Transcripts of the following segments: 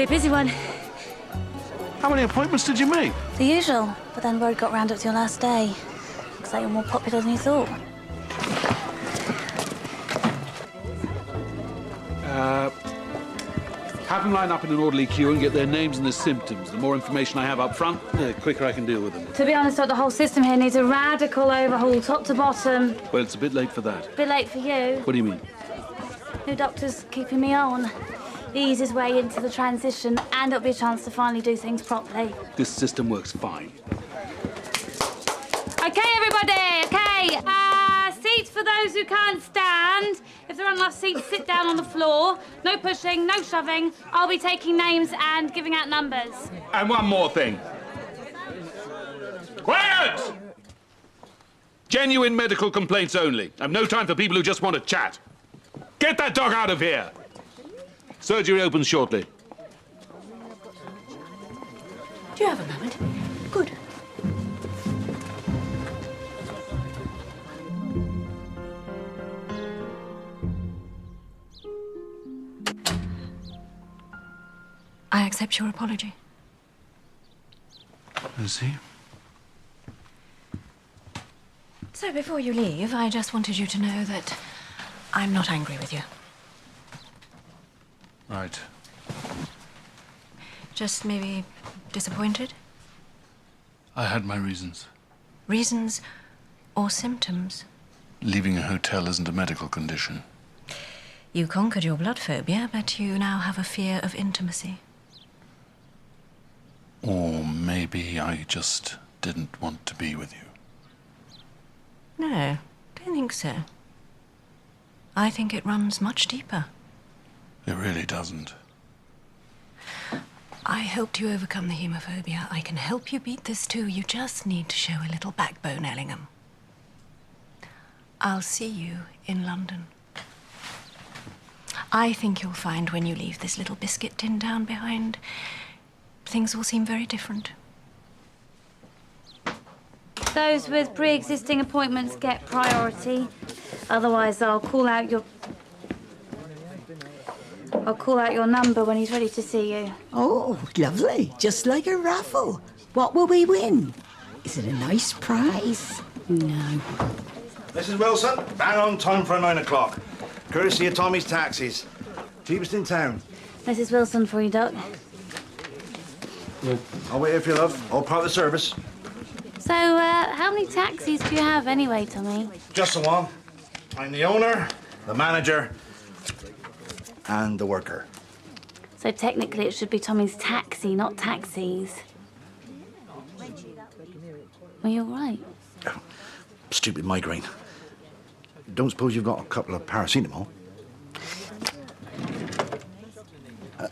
be a busy one. How many appointments did you make? The usual, but then word got round up to your last day. Looks like you're more popular than you thought. Have them line up in an orderly queue and get their names and their symptoms. The more information I have up front, the quicker I can deal with them. To be honest, the whole system here needs a radical overhaul, top to bottom. Well, it's a bit late for that. Bit late for you. What do you mean? New doctor's keeping me on. Ease his way into the transition, and it'll be a chance to finally do things properly. This system works fine. Okay, everybody, okay. Seats for those who can't stand. If there aren't enough seats, sit down on the floor. No pushing, no shoving. I'll be taking names and giving out numbers. And one more thing. Quiet! Genuine medical complaints only. I've no time for people who just want to chat. Get that dog out of here! Surgery opens shortly. Do you have a moment? Good. I accept your apology. I see. So before you leave, I just wanted you to know that I'm not angry with you. Right. Just maybe disappointed? I had my reasons. Reasons or symptoms? Leaving a hotel isn't a medical condition. You conquered your blood phobia, but you now have a fear of intimacy. Or maybe I just didn't want to be with you. No, don't think so. I think it runs much deeper. It really doesn't. I helped you overcome the hemophobia. I can help you beat this too. You just need to show a little backbone, Ellingham. I'll see you in London. I think you'll find when you leave this little biscuit tin town behind, things will seem very different. Those with pre-existing appointments get priority. Otherwise, I'll call out your number when he's ready to see you. Oh, lovely. Just like a raffle. What will we win? Is it a nice prize? No. Mrs. Wilson, bang on time for 9 o'clock. Courtesy of Tommy's Taxis. Cheapest in town. Mrs. Wilson for you, Doc. I'll wait here for you, love. All part of the service. So, how many taxis do you have anyway, Tommy? Just the one. I'm the owner, the manager, and the worker. So technically it should be Tommy's taxi, not taxis. Are you all right? Stupid migraine. Don't suppose you've got a couple of paracetamol?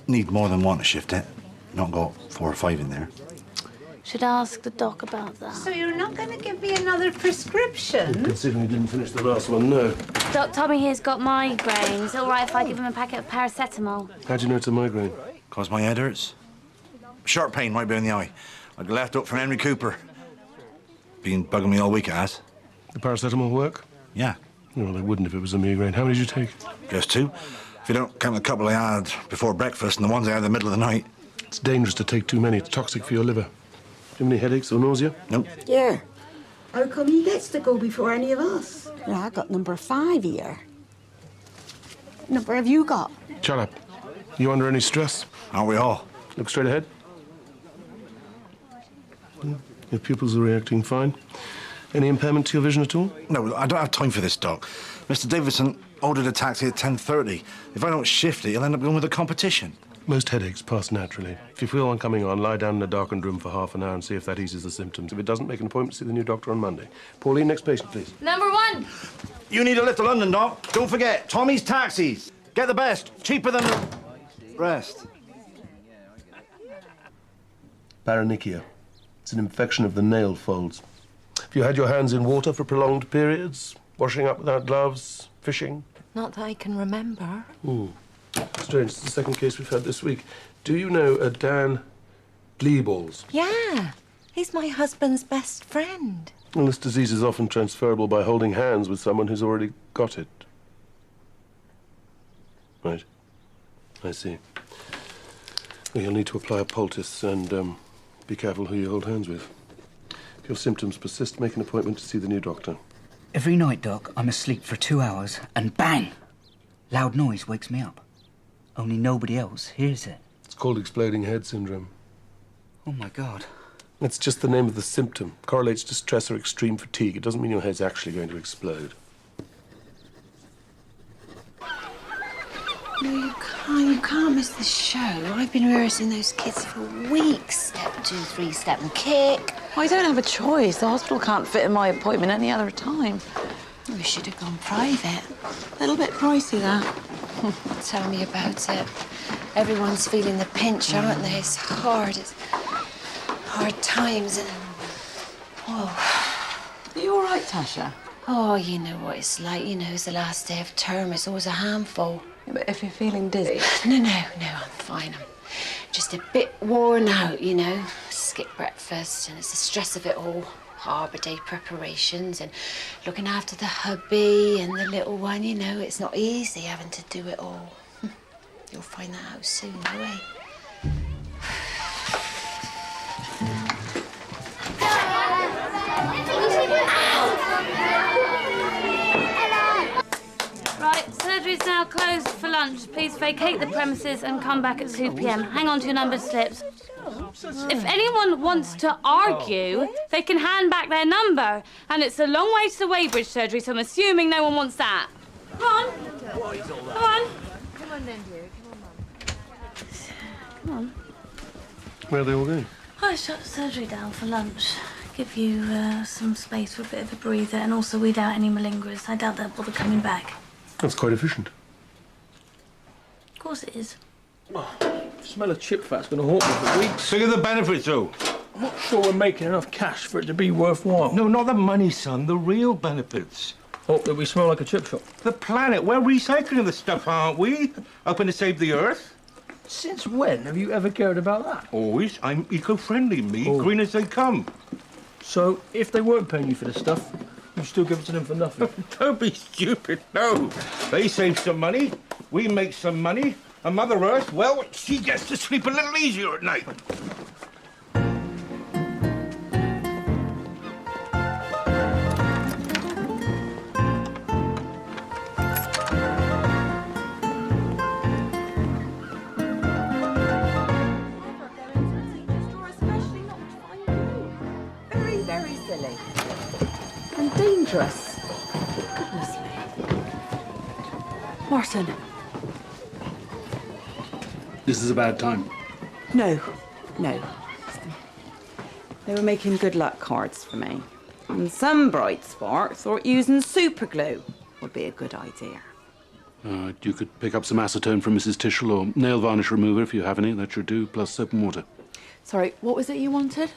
Need more than one to shift it. Not got 4 or 5 in there. Should ask the doc about that. So you're not going to give me another prescription? Considering you didn't finish the last one, no. Doc, Tommy here's got migraines. Is it all right if I give him a packet of paracetamol? How do you know it's a migraine? Cause my head hurts. Sharp pain right behind the eye. I got left up from Henry Cooper. Been bugging me all week, it has. The paracetamol work? Yeah. Well, they wouldn't if it was a migraine. How many did you take? Just 2. If you don't count the couple I had before breakfast and the ones I had in the middle of the night. It's dangerous to take too many. It's toxic for your liver. Do you have any headaches or nausea? Nope. Yeah. How come he gets to go before any of us? Well, I got number 5 here. What number have you got? Shut up. You under any stress? Aren't we all? Look straight ahead. Your pupils are reacting fine. Any impairment to your vision at all? No, I don't have time for this, Doc. Mr. Davidson ordered a taxi at 10:30. If I don't shift it, he'll end up going with the competition. Most headaches pass naturally. If you feel one coming on, lie down in a darkened room for half an hour and see if that eases the symptoms. If it doesn't, make an appointment to see the new doctor on Monday. Pauline, next patient, please. Number 1. You need a lift to London, Doc. Don't forget, Tommy's Taxis. Get the best. Cheaper than the rest. Paronychia. It's an infection of the nail folds. Have you had your hands in water for prolonged periods? Washing up without gloves? Fishing? Not that I can remember. Strange. It's the second case we've had this week. Do you know a Dan Gleeballs? Yeah, he's my husband's best friend. Well, this disease is often transferable by holding hands with someone who's already got it. Right. I see. You'll need to apply a poultice and be careful who you hold hands with. If your symptoms persist, make an appointment to see the new doctor. Every night, Doc, I'm asleep for 2 hours and bang! Loud noise wakes me up. Only nobody else hears it. It's called exploding head syndrome. Oh, my God. It's just the name of the symptom. Correlates to stress or extreme fatigue. It doesn't mean your head's actually going to explode. No, you can't miss the show. I've been rehearsing those kids for weeks. Step 2, 3, step and kick. I don't have a choice. The hospital can't fit in my appointment any other time. We should have gone private. A little bit pricey, that. Tell me about it. Everyone's feeling the pinch, aren't they? It's hard. It's hard times and... Whoa. Are you all right, Tasha? Oh, you know what it's like. You know, it's the last day of term. It's always a handful. Yeah, but if you're feeling dizzy... No, I'm fine. I'm just a bit worn out, you know. Skip breakfast and it's the stress of it all. Harbour Day preparations and looking after the hubby and the little one, you know. It's not easy having to do it all. You'll find that out soon, eh? Right, surgery's now closed for lunch. Please vacate the premises and come back at 2 p.m. Hang on to your numbered slips. If anyone wants to argue, they can hand back their number. And it's a long way to the Weybridge surgery, so I'm assuming no one wants that. Come on. Come on. Come on then, dear. Come on. Where are they all going? I shut surgery down for lunch. Give you some space for a bit of a breather and also weed out any malingerers. I doubt they'll bother coming back. That's quite efficient. Of course it is. Smell of chip fat's going to haunt me for weeks. Think of the benefits, though. I'm not sure we're making enough cash for it to be worthwhile. No, not the money, son. The real benefits. Hope that we smell like a chip shop. The planet. We're recycling the stuff, aren't we? Hoping to save the Earth. Since when have you ever cared about that? Always. I'm eco-friendly, me. Oh. Green as they come. So, if they weren't paying you for this stuff, you'd still give it to them for nothing? Don't be stupid, no. They save some money, we make some money, and Mother Earth, well, she gets to sleep a little easier at night. Very, very silly. And dangerous. Goodness me. Martin. This is a bad time. No. They were making good luck cards for me. And some bright spark thought using super glue would be a good idea. You could pick up some acetone from Mrs. Tishel or nail varnish remover if you have any. That should do, plus soap and water. Sorry, what was it you wanted?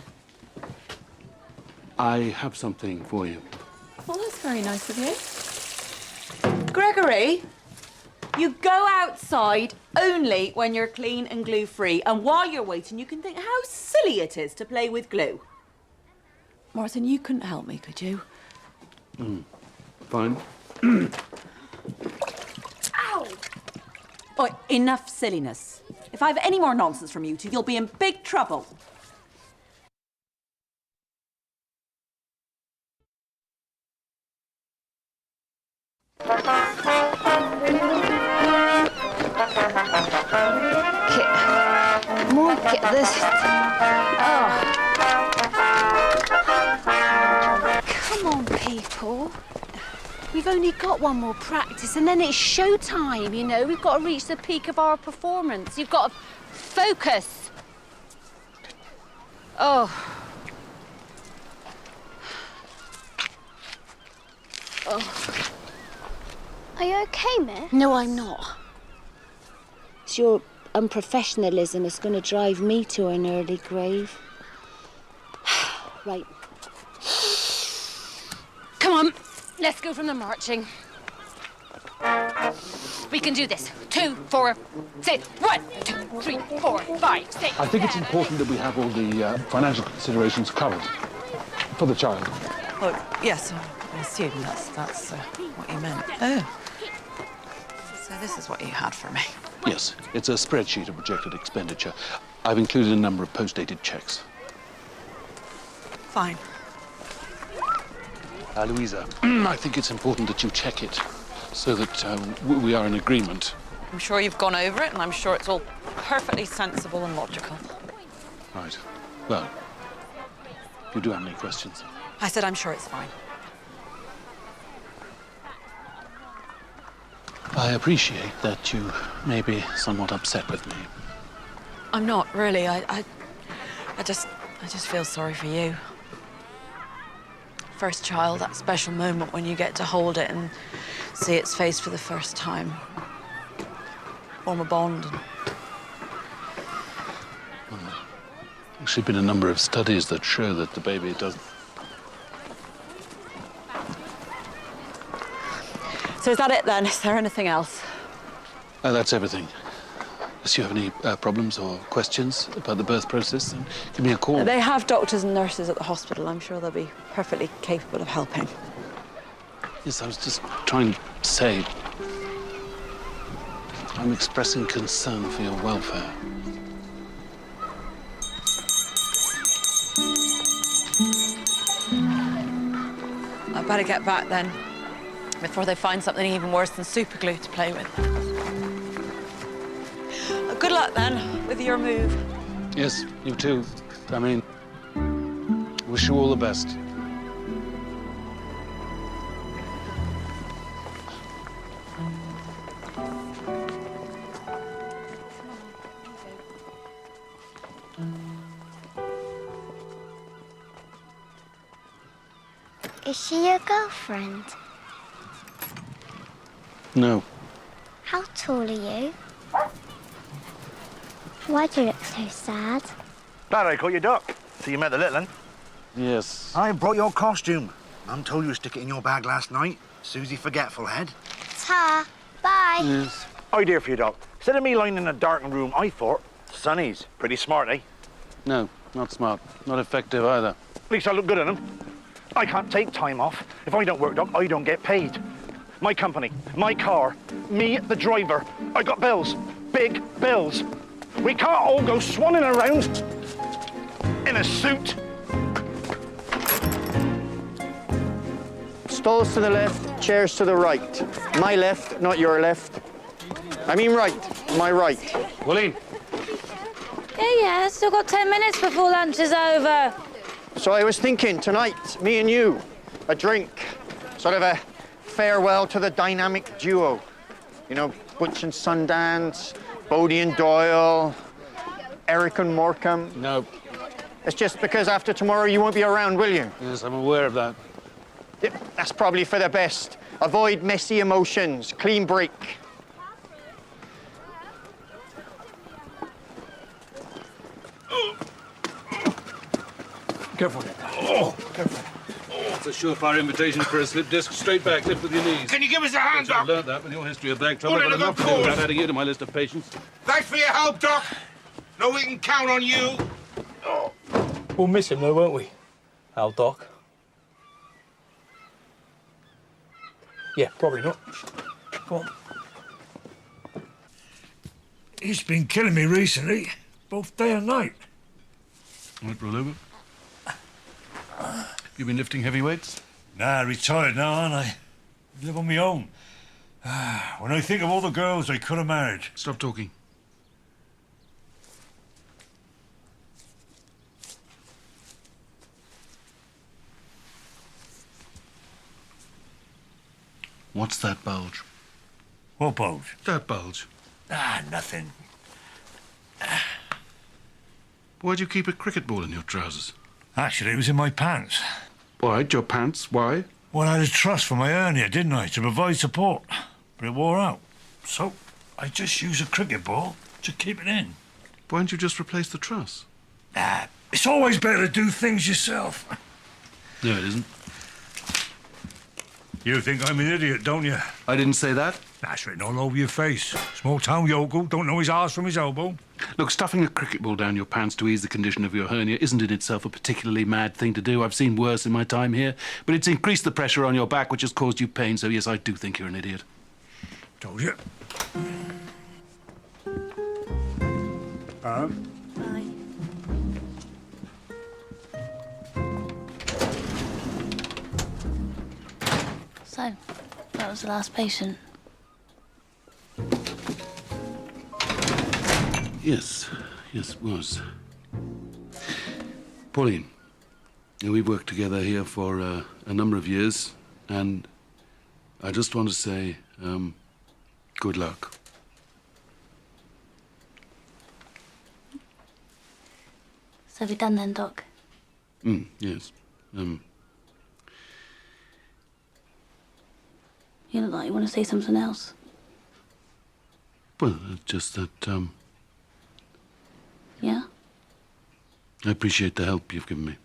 I have something for you. Well, that's very nice of you. Gregory, you go outside only when you're clean and glue-free. And while you're waiting, you can think how silly it is to play with glue. Martin, you couldn't help me, could you? Fine. Ow! Oh, enough silliness. If I have any more nonsense from you two, you'll be in big trouble. More get this. Oh. Come on, people. We've only got one more practice and then it's showtime, you know. We've got to reach the peak of our performance. You've got to focus. Oh. Oh. Are you okay, Miss? No, I'm not. It's your unprofessionalism that's going to drive me to an early grave. Right. Come on, let's go from the marching. We can do this. 2, 4, 6. 1, 2, 3, 4, 5, 6. I think it's important that we have all the financial considerations covered for the child. Oh, yes, I assume that's what you meant. Oh. So this is what you had for me. Yes, it's a spreadsheet of projected expenditure. I've included a number of post-dated checks. Fine. Louisa, I think it's important that you check it so that we are in agreement. I'm sure you've gone over it, and I'm sure it's all perfectly sensible and logical. Right. Well, you do have any questions? I said I'm sure it's fine. I appreciate that you may be somewhat upset with me. I'm not really. I just feel sorry for you. First child, that special moment when you get to hold it and see its face for the first time. Form a bond. There's been a number of studies that show that the baby doesn't. So is that it then? Is there anything else? That's everything. If you have any problems or questions about the birth process, then give me a call. They have doctors and nurses at the hospital. I'm sure they'll be perfectly capable of helping. Yes, I was just trying to say I'm expressing concern for your welfare. I'd better get back then, before they find something even worse than super glue to play with. Good luck then with your move. Yes, you too. I mean, wish you all the best. Is she your girlfriend? No. How tall are you? Why do you look so sad? Glad I caught your duck. So you met the little one? Yes. I brought your costume. Mum told you to stick it in your bag last night. Susie Forgetfulhead. Ta. Bye. Yes. Idea for you, Doc. Instead of me lying in a darkened room, I thought, Sonny's pretty smart, eh? No, not smart. Not effective either. At least I look good in them. I can't take time off. If I don't work, Doc, I don't get paid. My company, my car, me, the driver. I got bills. Big bills. We can't all go swanning around in a suit. Stalls to the left, chairs to the right. My left, not your left. I mean right, my right. Willeen. Yeah, still got 10 minutes before lunch is over. So I was thinking tonight, me and you, a drink, sort of a farewell to the dynamic duo. You know, Butch and Sundance, Bodie and Doyle, Eric and Morecambe. No. It's just because after tomorrow you won't be around, will you? Yes, I'm aware of that. Yeah, that's probably for the best. Avoid messy emotions, clean break. Careful. Oh, careful. It's a surefire invitation for a slip disc. Straight back, lift with your knees. Can you give us a hand, Doc? I've learned that with your history of back trouble. Well, I've got enough to do cause. without adding you to my list of patients. Thanks for your help, Doc. Know we can count on you. We'll miss him, though, won't we? Al Doc. Yeah, probably not. Go on. He's been killing me recently, both day and night. Want to roll over? You been lifting heavy weights? Nah, retired now, aren't I? Live on my own. When I think of all the girls I could have married. Stop talking. What's that bulge? What bulge? That bulge. Nothing. Why'd you keep a cricket ball in your trousers? Actually, it was in my pants. All right, your pants. Why? Well, I had a truss for my hernia, didn't I, to provide support. But it wore out. So I just used a cricket ball to keep it in. Why don't you just replace the truss? It's always better to do things yourself. No, it isn't. You think I'm an idiot, don't you? I didn't say that. That's written all over your face. Small town yokel, don't know his arse from his elbow. Look, stuffing a cricket ball down your pants to ease the condition of your hernia isn't in itself a particularly mad thing to do. I've seen worse in my time here. But it's increased the pressure on your back, which has caused you pain. So, yes, I do think you're an idiot. Told you. Bye. So, that was the last patient. Yes, it was. Pauline, we've worked together here for a number of years, and I just want to say, good luck. So we done then, Doc? Yes. You look like you want to say something else. Well, just that, Yeah? I appreciate the help you've given me.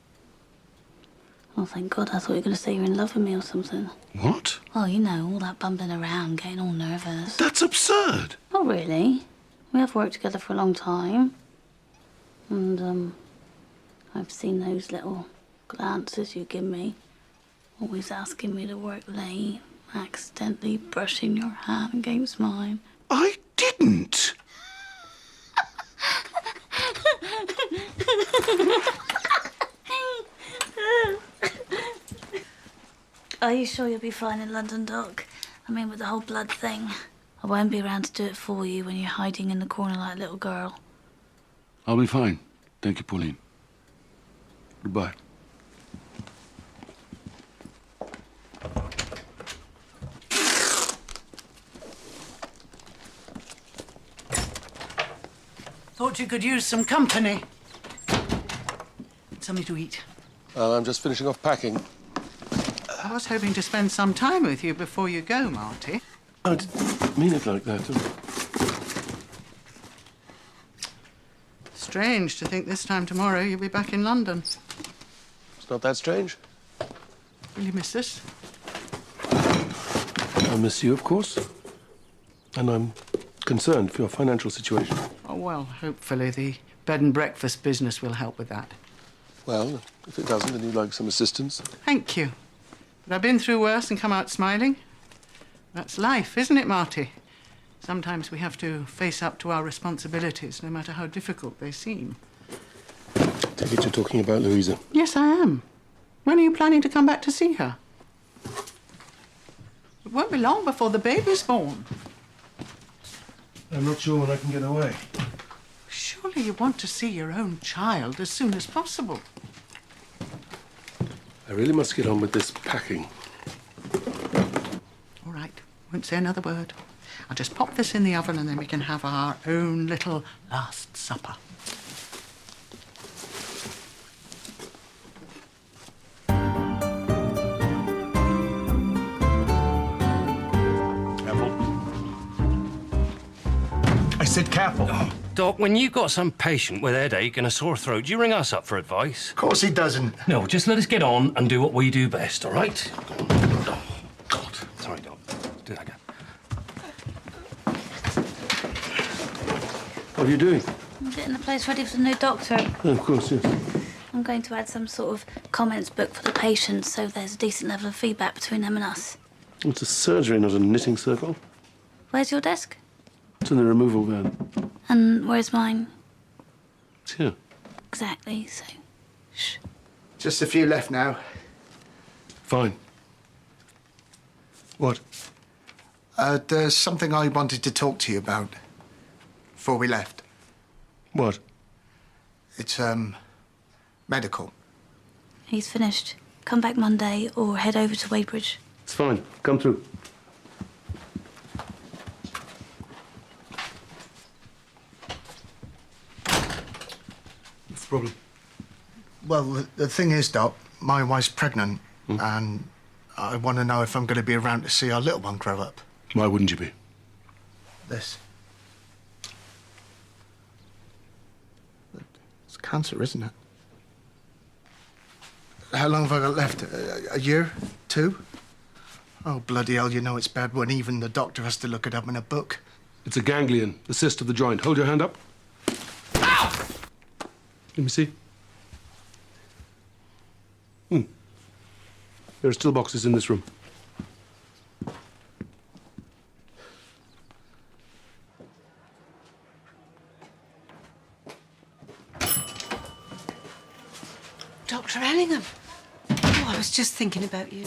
Oh, thank God. I thought you were going to say you're in love with me or something. What? Well, you know, all that bumping around, getting all nervous. That's absurd. Not really. We have worked together for a long time. And, I've seen those little glances you give me. Always asking me to work late, accidentally brushing your hand against mine. I didn't. Are you sure you'll be fine in London, Doc? I mean, with the whole blood thing. I won't be around to do it for you when you're hiding in the corner like a little girl. I'll be fine. Thank you, Pauline. Goodbye. Thought you could use some company. Something to eat. I'm just finishing off packing. I was hoping to spend some time with you before you go, Marty. I didn't mean it like that. Strange to think this time tomorrow you'll be back in London. It's not that strange. Will you miss us? I miss you, of course. And I'm concerned for your financial situation. Oh, well, hopefully the bed and breakfast business will help with that. Well, if it doesn't, then you'd like some assistance. Thank you. But I've been through worse and come out smiling. That's life, isn't it, Marty? Sometimes we have to face up to our responsibilities, no matter how difficult they seem. Take it you're talking about Louisa. Yes, I am. When are you planning to come back to see her? It won't be long before the baby's born. I'm not sure when I can get away. Surely you want to see your own child as soon as possible. I really must get on with this packing. All right, won't say another word. I'll just pop this in the oven and then we can have our own little last supper. Careful. I said careful. Oh, Doc, when you've got some patient with a headache and a sore throat, do you ring us up for advice? Of course he doesn't. No, just let us get on and do what we do best, all right? Oh, God. Sorry, Doc. Let's do that again. What are you doing? I'm getting the place ready for the new doctor. Oh, of course, yes. I'm going to add some sort of comments book for the patients so there's a decent level of feedback between them and us. It's a surgery, not a knitting circle. Where's your desk? It's in the removal van. And where's mine? It's here. Exactly, so... Shh. Just a few left now. Fine. What? There's something I wanted to talk to you about before we left. What? It's, medical. He's finished. Come back Monday or head over to Wadebridge. It's fine. Come through. What's the problem? Well, the thing is, Doc, my wife's pregnant, and I want to know if I'm going to be around to see our little one grow up. Why wouldn't you be? This. It's cancer, isn't it? How long have I got left? A year? 2? Oh, bloody hell, you know it's bad when even the doctor has to look it up in a book. It's a ganglion, the cyst of the joint. Hold your hand up. Ow! Let me see. There are still boxes in this room. I was just thinking about you.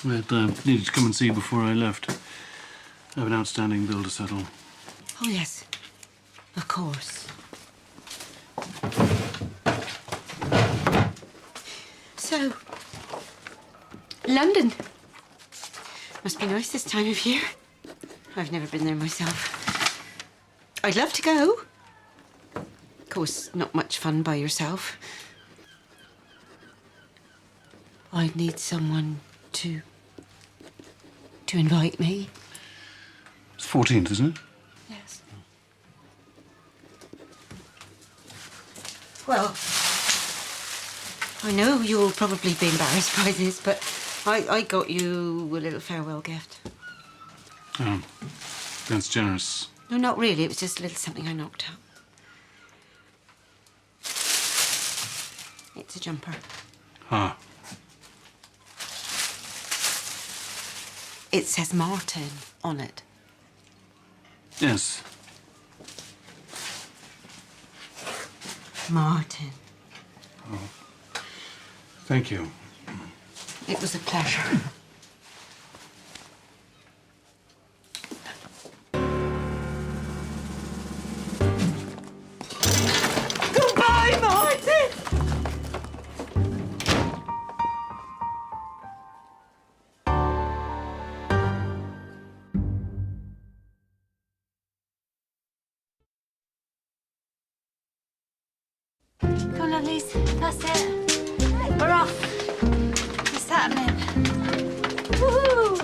I needed to come and see you before I left. I have an outstanding bill to settle. Oh, yes. Of course. So, London. Must be nice this time of year. I've never been there myself. I'd love to go. Of course, not much fun by yourself. I'd need someone to invite me. It's 14th, isn't it? Yes. Well, I know you'll probably be embarrassed by this, but I got you a little farewell gift. Oh, that's generous. No, not really. It was just a little something I knocked up. It's a jumper. Ah. It says Martin on it. Yes. Martin. Oh. Thank you. It was a pleasure. Goodbye, Martin! Come on, lovelies. That's it. We're off. What's happening? Woohoo!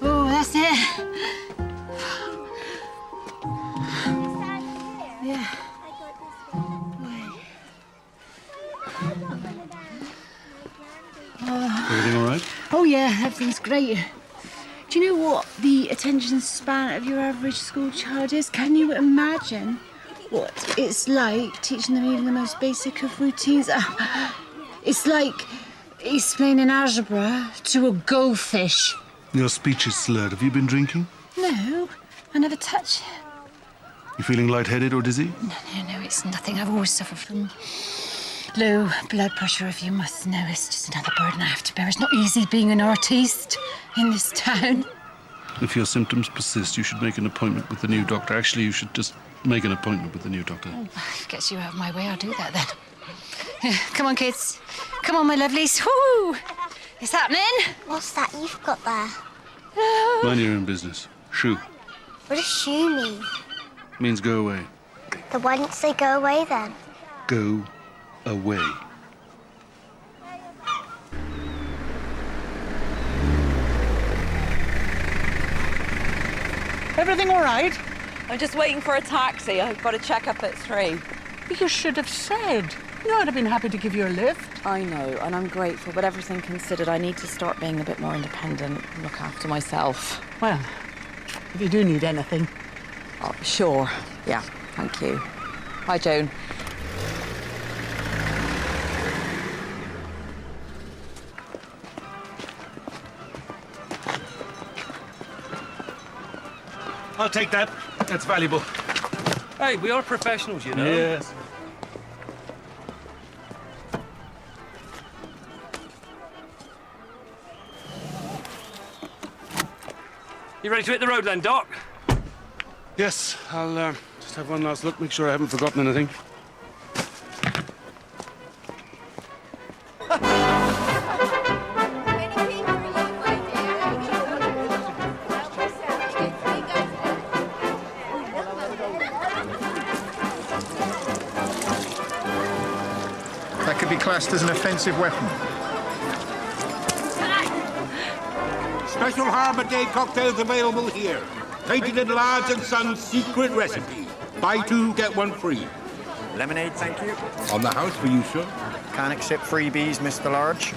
Oh, that's it. Yeah. Everything all right? Oh, yeah, everything's great. Do you know what the attention span of your average school child is? Can you imagine what it's like teaching them even the most basic of routines? It's like explaining algebra to a goldfish. Your speech is slurred. Have you been drinking? No, I never touch it. You feeling lightheaded or dizzy? No, it's nothing. I've always suffered from low blood pressure, if you must know. It's just another burden I have to bear. It's not easy being an artiste in this town. If your symptoms persist, you should make an appointment with the new doctor. Actually, you should just make an appointment with the new doctor. Oh, gets you out of my way. I'll do that then. Come on, kids. Come on, my lovelies. Woo! It's happening. What's that you've got there? Mind your own business. Shoo. What does shoo mean? Means go away. Then why didn't they go away then? Go away. Everything all right? I'm just waiting for a taxi. I've got to check up at 3. You should have said. You know, I'd have been happy to give you a lift. I know, and I'm grateful, but everything considered, I need to start being a bit more independent and look after myself. Well, if you do need anything. Oh, sure. Yeah, thank you. Hi, Joan. I'll take that. That's valuable. Hey, we are professionals, you know. Yes. You ready to hit the road then, Doc? Yes, I'll just have one last look, make sure I haven't forgotten anything. That could be classed as an offensive weapon. Special Harbour Day cocktails available here. Painted in Large and Son's secret recipe. Buy 2, get 1 free. Lemonade, thank you. On the house for you, sir. Can't accept freebies, Mr. Large.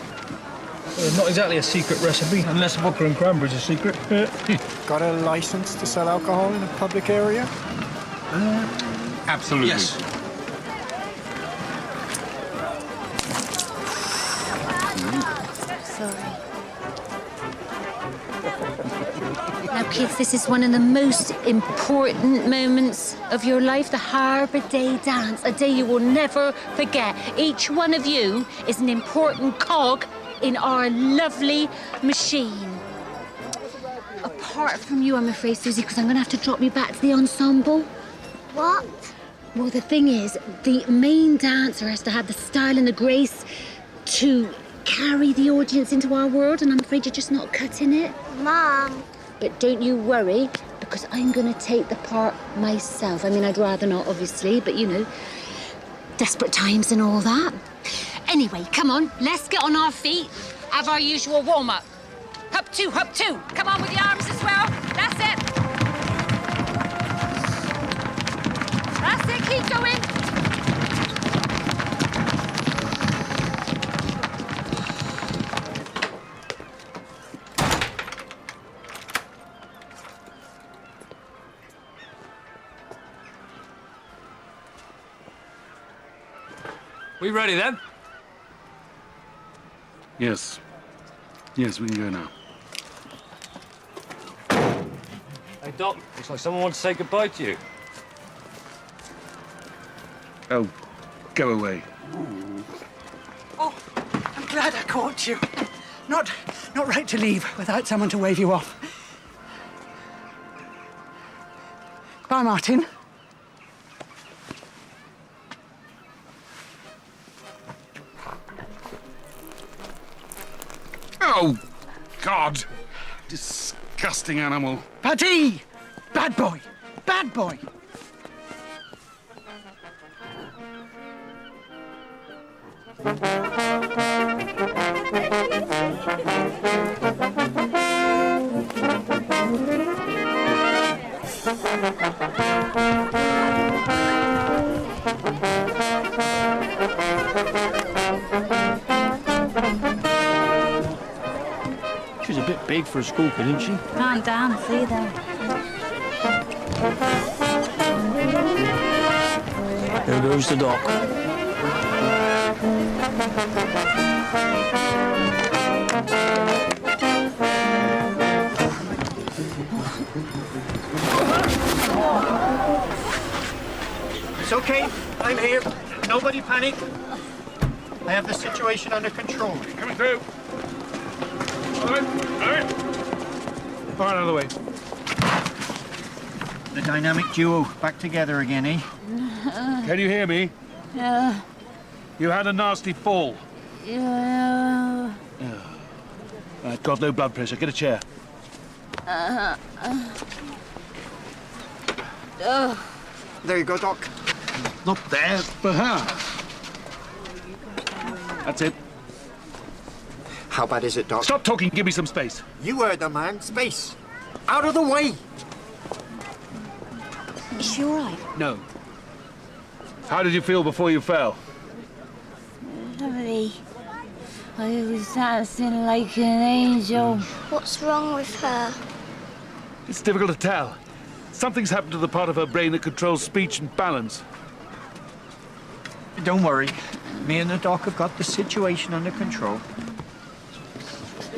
Not exactly a secret recipe, unless vodka and cranberry's a secret. Got a license to sell alcohol in a public area? Absolutely. Yes. Sorry. Now kids, this is one of the most important moments of your life, the Harbour Day dance, a day you will never forget. Each one of you is an important cog in our lovely machine. Apart from you, I'm afraid, Susie, because I'm going to have to drop you back to the ensemble. What? Well, the thing is, the main dancer has to have the style and the grace to carry the audience into our world, and I'm afraid you're just not cutting it. Mom. But don't you worry, because I'm going to take the part myself. I mean, I'd rather not, obviously, but, you know, desperate times and all that. Anyway, come on, let's get on our feet, have our usual warm-up. Hop two, hop two. Come on with the arms as well. That's it. That's it, keep going. We ready then? Yes. Yes, we can go now. Hey, Doc, looks like someone wants to say goodbye to you. Oh, go away. Oh, I'm glad I caught you. Not right to leave without someone to wave you off. Bye, Martin. Oh, God! Disgusting animal. Paddy! Bad boy! Bad boy! She's a bit big for a school kid, isn't she? Can't dance either. There goes the doc. It's okay. I'm here. Nobody panic. I have the situation under control. Coming through. All right. Far out of the way. The dynamic duo back together again, eh? Can you hear me? Yeah. You had a nasty fall. Yeah. Right, got low blood pressure. Get a chair. There you go, Doc. Not there, but her. That's it. How bad is it, Doc? Stop talking. Give me some space. You heard the man. Space. Out of the way. Is she all right? No. How did you feel before you fell? Lovely. I was dancing like an angel. What's wrong with her? It's difficult to tell. Something's happened to the part of her brain that controls speech and balance. Don't worry. Me and the Doc have got the situation under control.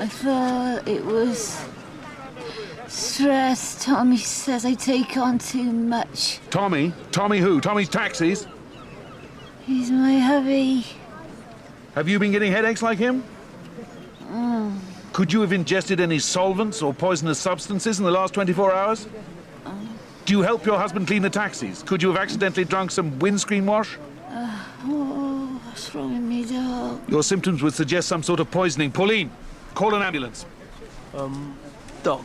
I thought it was stress. Tommy says I take on too much. Tommy? Tommy who? Tommy's taxis? He's my hubby. Have you been getting headaches like him? Could you have ingested any solvents or poisonous substances in the last 24 hours? Do you help your husband clean the taxis? Could you have accidentally drunk some windscreen wash? What's wrong with me, Doc? Your symptoms would suggest some sort of poisoning. Pauline, call an ambulance. Doc,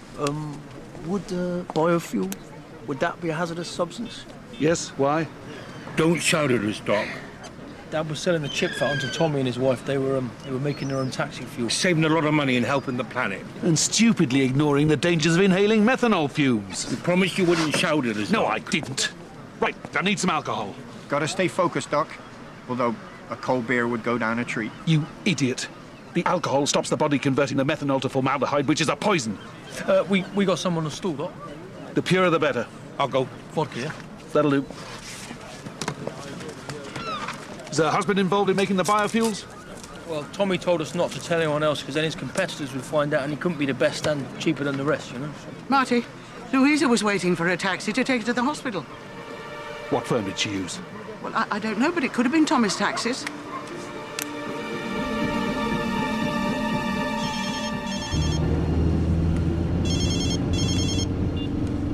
would biofuel, would that be a hazardous substance? Yes, why? Don't shout at us, Doc. Dad was selling the chip fat onto Tommy and his wife. They were making their own taxi fuel. Saving a lot of money and helping the planet. And stupidly ignoring the dangers of inhaling methanol fumes. You promised you wouldn't shout at us, No, Doc. I didn't. Right, I need some alcohol. Gotta stay focused, Doc. Although a cold beer would go down a treat. You idiot. The alcohol stops the body converting the methanol to formaldehyde, which is a poison. We got some on the stool, Doc. The purer the better. I'll go. Vodka, yeah? That'll do. Is her husband involved in making the biofuels? Well, Tommy told us not to tell anyone else because then his competitors would find out and he couldn't be the best and cheaper than the rest, you know? Marty, Louisa was waiting for a taxi to take her to the hospital. What firm did she use? Well, I don't know, but it could have been Thomas Taxis.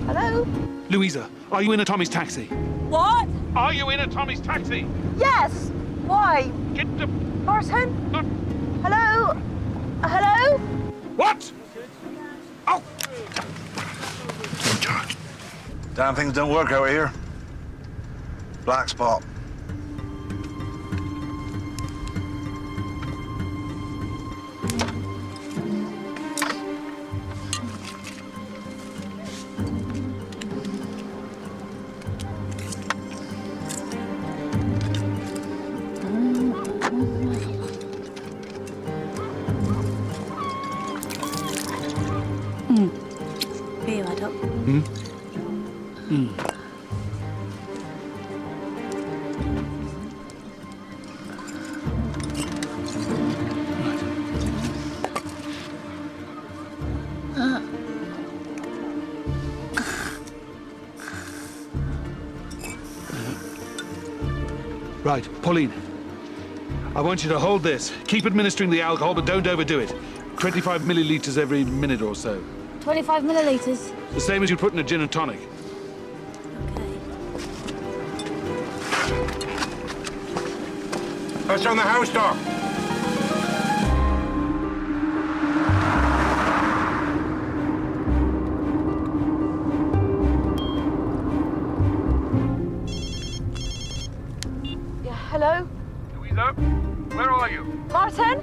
Hello? Louisa, are you in a Tommy's taxi? What? Are you in a Tommy's taxi? Yes. Why? Get the... Martin? Hello? Hello? What? Oh! Damn things don't work out here. Black spot. Here you are, Doc. Right, Pauline. I want you to hold this. Keep administering the alcohol, but don't overdo it. 25 millilitres every minute or so. 25 millilitres. The same as you'd put in a gin and tonic. What's on the house, Doc? Yeah, hello? Louisa, where are you? Martin?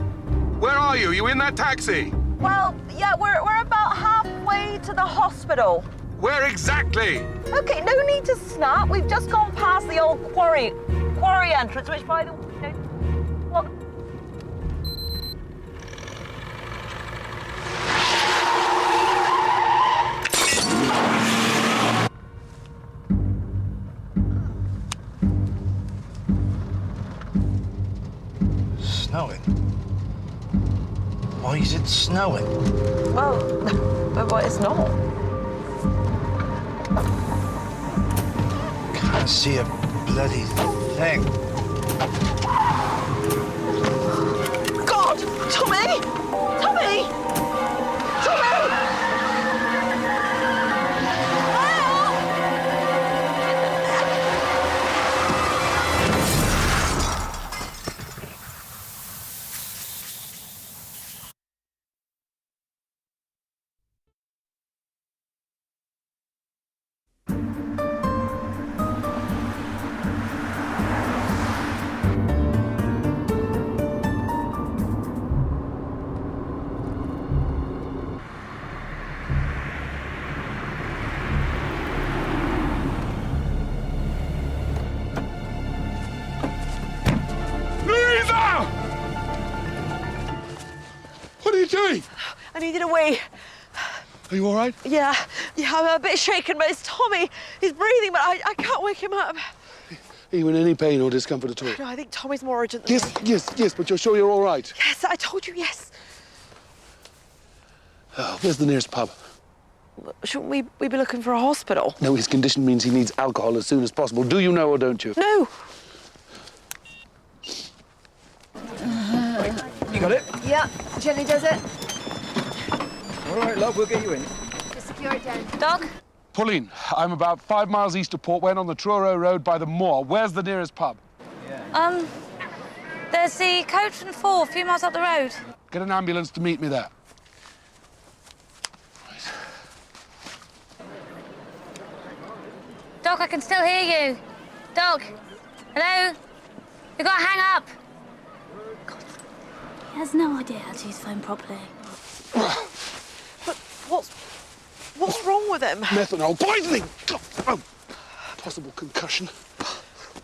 Where are you? You in that taxi? Well, yeah, we're about halfway to the hospital. Where exactly? Okay, no need to snap. We've just gone past the old quarry entrance, which, by the way, well, Snowing? Why is it snowing? well, it's not. Can't see a bloody thing. God! Tommy! Tommy! Tommy! Louisa! What are you doing? I needed a wee. Are you all right? Yeah, I'm a bit shaken, but it's Tommy. He's breathing, but I can't wake him up. Are you in any pain or discomfort at all? No, I think Tommy's more urgent than Yes, but you're sure you're all right? Yes, I told you yes. Oh, where's the nearest pub? Shouldn't we be looking for a hospital? No, his condition means he needs alcohol as soon as possible. Do you know or don't you? No. You got it? Yeah, Jenny does it. All right, love, we'll get you in. Just secure it down. Doc? Pauline, I'm about 5 miles east of Port Went on the Truro Road by the moor. Where's the nearest pub? There's the Coach and 4 a few miles up the road. Get an ambulance to meet me there. Doc, I can still hear you. Doc? Hello? You gotta hang up. God, he has no idea how to use the phone properly. But what's wrong with him? Methanol poisoning! Oh, possible concussion.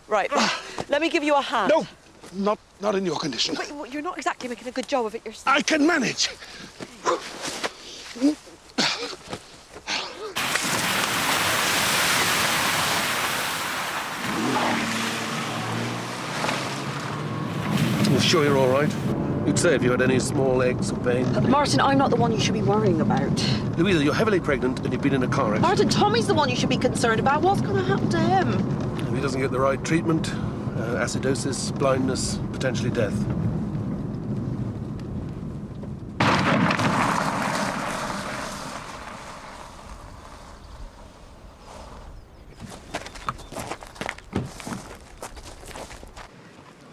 Right, let me give you a hand. No, not in your condition. But you're not exactly making a good job of it yourself. I can manage. You sure you're all right? You'd say if you had any small aches or pain. Martin, I'm not the one you should be worrying about. Louisa, you're heavily pregnant and you've been in a car accident. Martin, Tommy's the one you should be concerned about. What's going to happen to him? If he doesn't get the right treatment, acidosis, blindness, potentially death.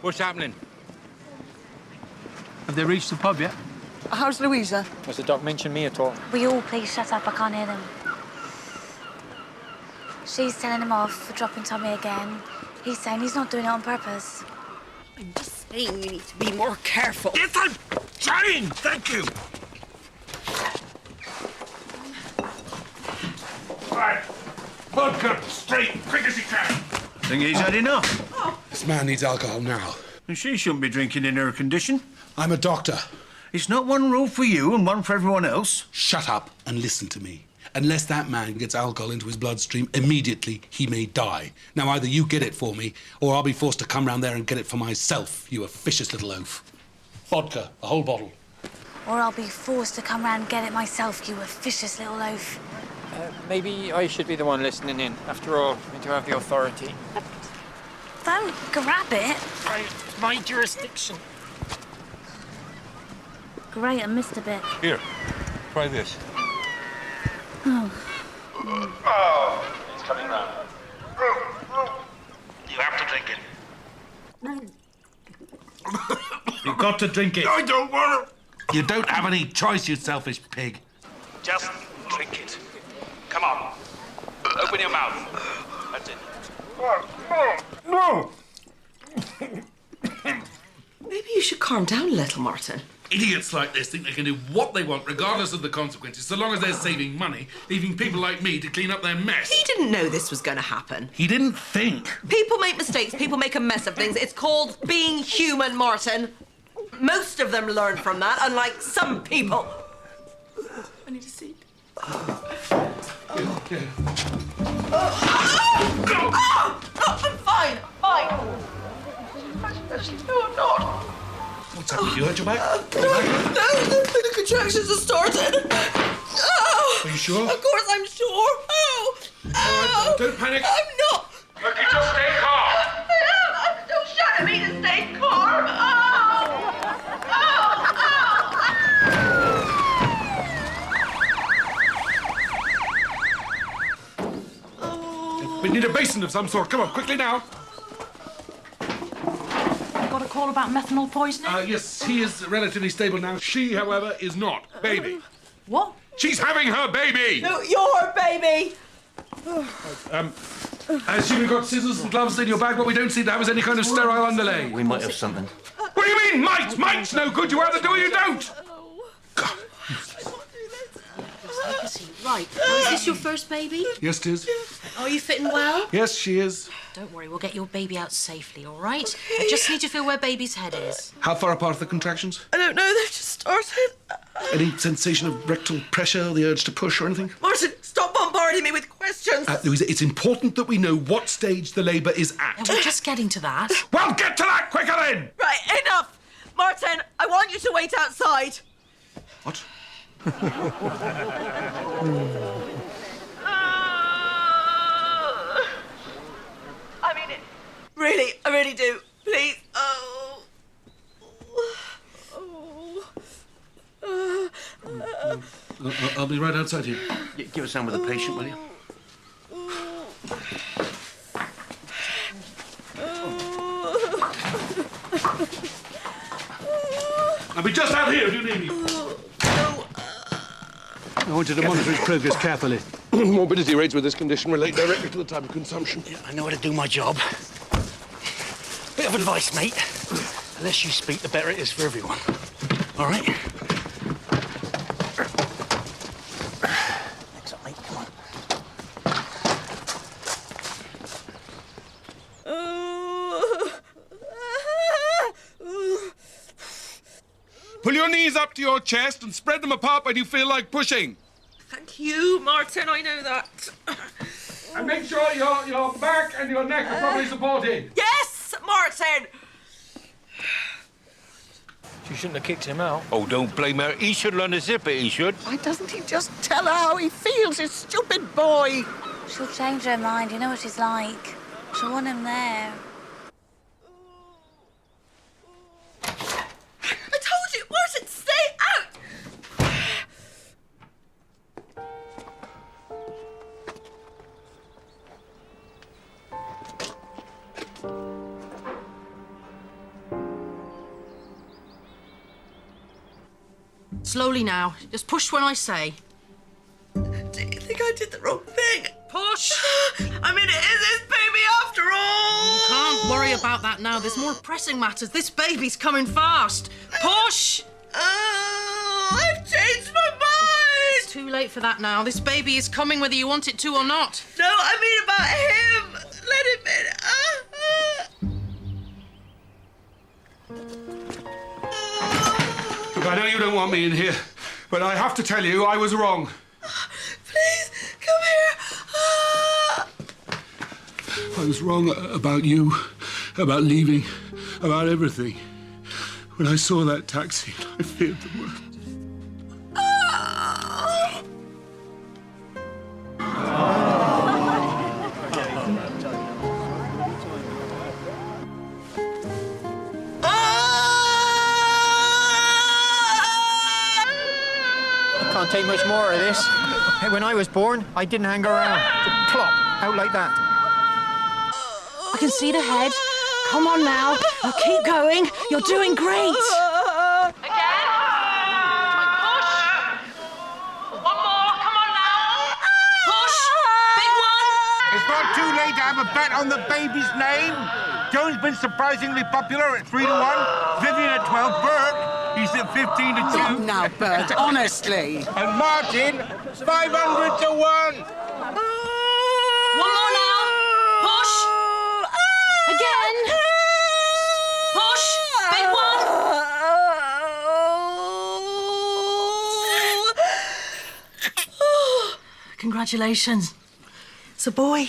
What's happening? Have they reached the pub yet? How's Louisa? Has the doc mentioned me at all? Will you all please shut up? I can't hear them. She's telling him off for dropping Tommy again. He's saying he's not doing it on purpose. I'm just saying you need to be more careful. Yes, I'm trying! Thank you! Right. Vodka, straight, quick as you can. Think he's had enough? This man needs alcohol now. And she shouldn't be drinking in her condition. I'm a doctor. It's not one rule for you and one for everyone else. Shut up and listen to me. Unless that man gets alcohol into his bloodstream, immediately he may die. Now, either you get it for me, or I'll be forced to come round there and get it for myself, you officious little oaf. Vodka, a whole bottle. Or I'll be forced to come round and get it myself, you officious little oaf. Maybe I should be the one listening in. After all, I do have the authority. Don't grab it. My jurisdiction. Great, I missed a bit. Here, try this. Oh. Oh, it's coming round. You have to drink it. You've got to drink it. I don't want to. You don't have any choice, you selfish pig. Just drink it. Come on. Open your mouth. That's it. No. Maybe you should calm down a little, Martin. Idiots like this think they can do what they want, regardless of the consequences, so long as they're saving money, leaving people like me to clean up their mess. He didn't know this was going to happen. He didn't think. People make mistakes. People make a mess of things. It's called being human, Martin. Most of them learn from that, unlike some people. I need a seat. I'm fine. No, I'm not. What's happened? You hurt your back? No, the contractions have started. Are you sure? Of course I'm sure. Don't panic. I'm not. Look, you just stay calm. Don't shout at me to stay calm. We need a basin of some sort. Come on, quickly now. Got a call about methanol poisoning? Yes, he is relatively stable now. She, however, is not. Baby. What? She's having her baby! No, your baby! I assume you've got scissors and gloves in your bag. What we don't seem to have is any kind of sterile underlay. We might have something. What do you mean, might? Might's no good. You either do or you don't. Right. Well, is this your first baby? Yes, it is. Are you fitting well? Yes, she is. Don't worry, we'll get your baby out safely, all right? I just need to feel where baby's head is. How far apart are the contractions? I don't know, they've just started. Any sensation of rectal pressure, the urge to push or anything? Martin, stop bombarding me with questions. Louisa, it's important that we know what stage the labour is at. And we're just getting to that. Well, get to that quicker then! Right, enough! Martin, I want you to wait outside. What? I mean it. Really, I really do. Please. Oh. I'll be right outside here. Give us some with the patient, will you? I'll be just out here if you need me. I wanted to monitor his progress carefully. Morbidity rates with this condition relate directly to the type of consumption. Yeah, I know how to do my job. Bit of advice, mate. The less you speak, the better it is for everyone. All right? Next up, mate. Come on. Pull your knees up to your chest and spread them apart when you feel like pushing. Thank you, Martin, I know that. And make sure your back and your neck are properly supported. Yes, Martin! She shouldn't have kicked him out. Oh, don't blame her. He should learn to zip it, he should. Why doesn't he just tell her how he feels, his stupid boy? She'll change her mind. You know what she's like. She'll want him there. I told you, Martin, stay out! Slowly now. Just push when I say. Do you think I did the wrong thing? Push! I mean, it is his baby after all! You can't worry about that now. There's more pressing matters. This baby's coming fast. Push! I've changed my mind! It's too late for that now. This baby is coming whether you want it to or not. No, I mean about him. Let him in. Look, I know you don't want me in here, but I have to tell you I was wrong. Please, come here. I was wrong about you, about leaving, about everything. When I saw that taxi, I feared the worst. Can't take much more of this. Hey, when I was born, I didn't hang around. Just plop, out like that. I can see the head. Come on now. You keep going. You're doing great. It's not too late to have a bet on the baby's name. Joan's been surprisingly popular at 3 to 1. Vivian at 12. Burke, he's at 15 to 2. Now, Bert, honestly. And Martin, 500 to 1. One more now. Push. Again. Push. Big one. Congratulations. It's a boy.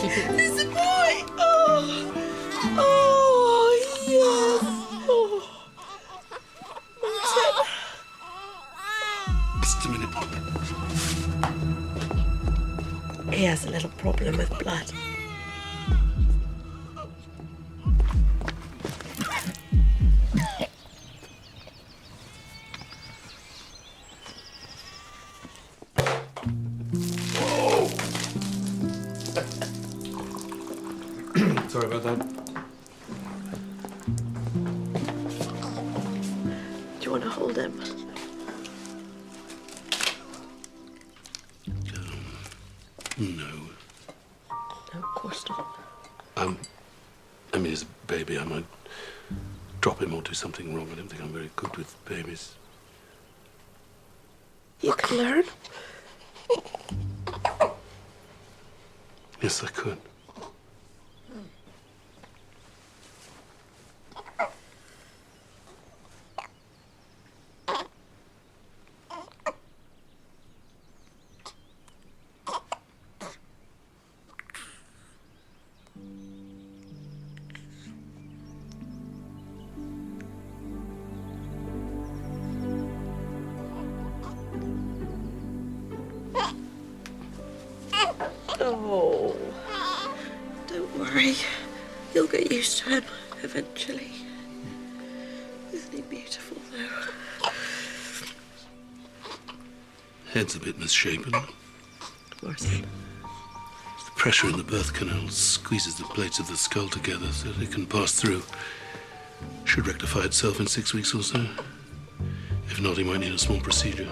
It's a boy. Oh, yes. Just a minute. He has a little problem with blood. Sorry about that. Do you want to hold him? No. No, of course not. I mean, as a baby, I might drop him or do something wrong. I don't think I'm very good with babies. You can learn. Yes, I could. Oh, don't worry. You'll get used to him eventually. Isn't he beautiful, though? Head's a bit misshapen. Martin. The pressure in the birth canal squeezes the plates of the skull together so that it can pass through. Should rectify itself in 6 weeks or so. If not, he might need a small procedure.